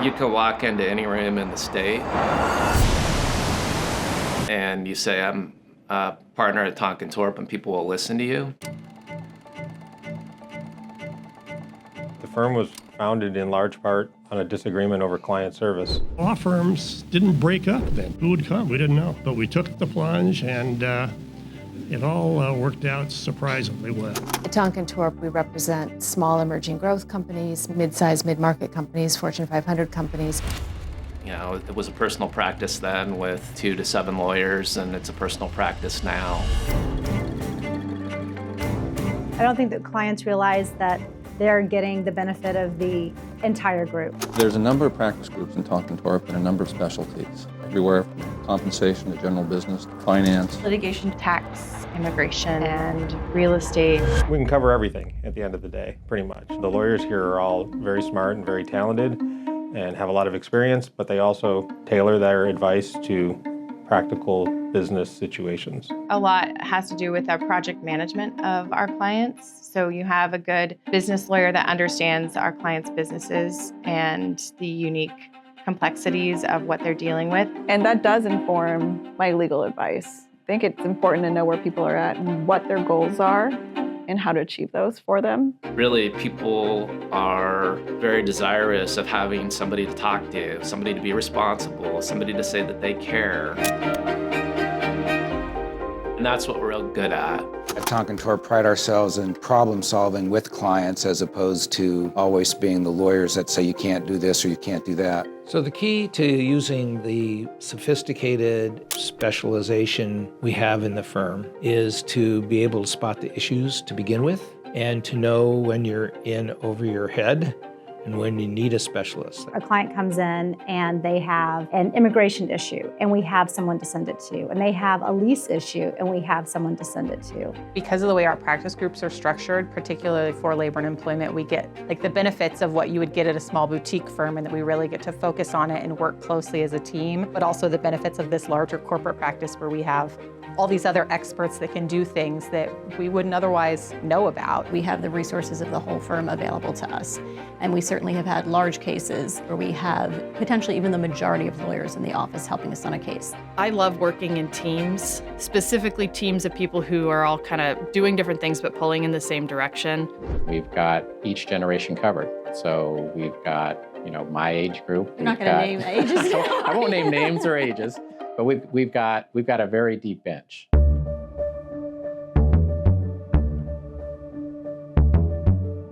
You can walk into any room in the state and you say, I'm a partner at Tonkon Torp, and people will listen to you. The firm was founded in large part on a disagreement over client service. Law firms didn't break up then. Who would come? We didn't know. But we took the plunge, and it all worked out surprisingly well. At Tonkon Torp, we represent small emerging growth companies, mid-sized, mid-market companies, Fortune 500 companies. You know, it was a personal practice then with 2 to 7 lawyers, and it's a personal practice now. I don't think that clients realize that they're getting the benefit of the entire group. There's a number of practice groups in Tonkon Torp and a number of specialties, everywhere from compensation to general business, to finance. Litigation, tax, immigration, and real estate. We can cover everything at the end of the day, pretty much. The lawyers here are all very smart and very talented and have a lot of experience, but they also tailor their advice to practical business situations. A lot has to do with the project management of our clients. So you have a good business lawyer that understands our clients' businesses and the unique complexities of what they're dealing with. And that does inform my legal advice. I think it's important to know where people are at and what their goals are and how to achieve those for them. Really, people are very desirous of having somebody to talk to, somebody to be responsible, somebody to say that they care. And that's what we're real good at. At Tonkon Torp, pride ourselves in problem solving with clients as opposed to always being the lawyers that say you can't do this or you can't do that. So the key to using the sophisticated specialization we have in the firm is to be able to spot the issues to begin with and to know when you're in over your head and when you need a specialist. A client comes in and they have an immigration issue and we have someone to send it to, and they have a lease issue and we have someone to send it to. Because of the way our practice groups are structured, particularly for labor and employment, we get like the benefits of what you would get at a small boutique firm, and that we really get to focus on it and work closely as a team, but also the benefits of this larger corporate practice where we have all these other experts that can do things that we wouldn't otherwise know about. We have the resources of the whole firm available to us, and we certainly have had large cases where we have potentially even the majority of lawyers in the office helping us on a case. I love working in teams, specifically teams of people who are all kind of doing different things but pulling in the same direction. We've got each generation covered. So we've got, my age group. You're not going to name ages. I won't name names or ages, but we've got a very deep bench.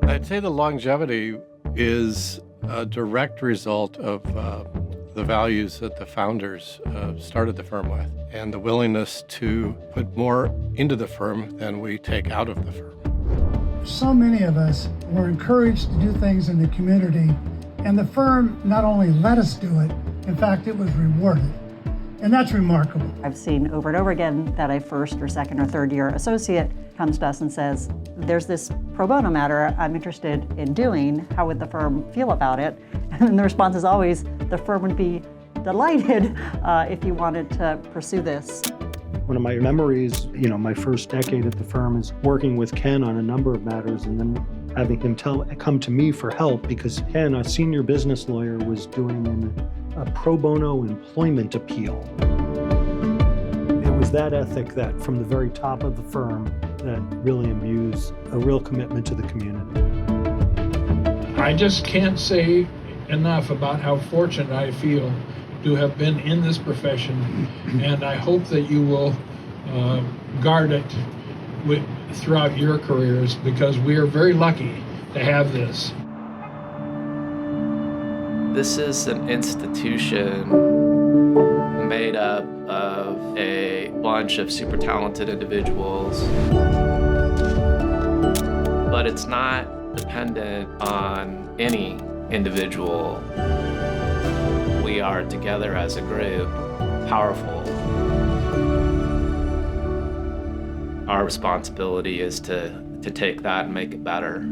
I'd say the longevity is a direct result of the values that the founders started the firm with, and the willingness to put more into the firm than we take out of the firm. So many of us were encouraged to do things in the community, and the firm not only let us do it, in fact, it was rewarded. And that's remarkable. I've seen over and over again that a first or second or third year associate comes to us and says, there's this pro bono matter I'm interested in doing. How would the firm feel about it? And the response is always, the firm would be delighted if you wanted to pursue this. One of my memories, my first decade at the firm is working with Ken on a number of matters and then having him come to me for help because Ken, a senior business lawyer, was doing a pro bono employment appeal. It was that ethic that from the very top of the firm that really imbues a real commitment to the community. I just can't say enough about how fortunate I feel to have been in this profession, and I hope that you will guard it throughout your careers, because we are very lucky to have this. This is an institution made up of a bunch of super talented individuals, but it's not dependent on any individual. We are together as a group, powerful. Our responsibility is to take that and make it better.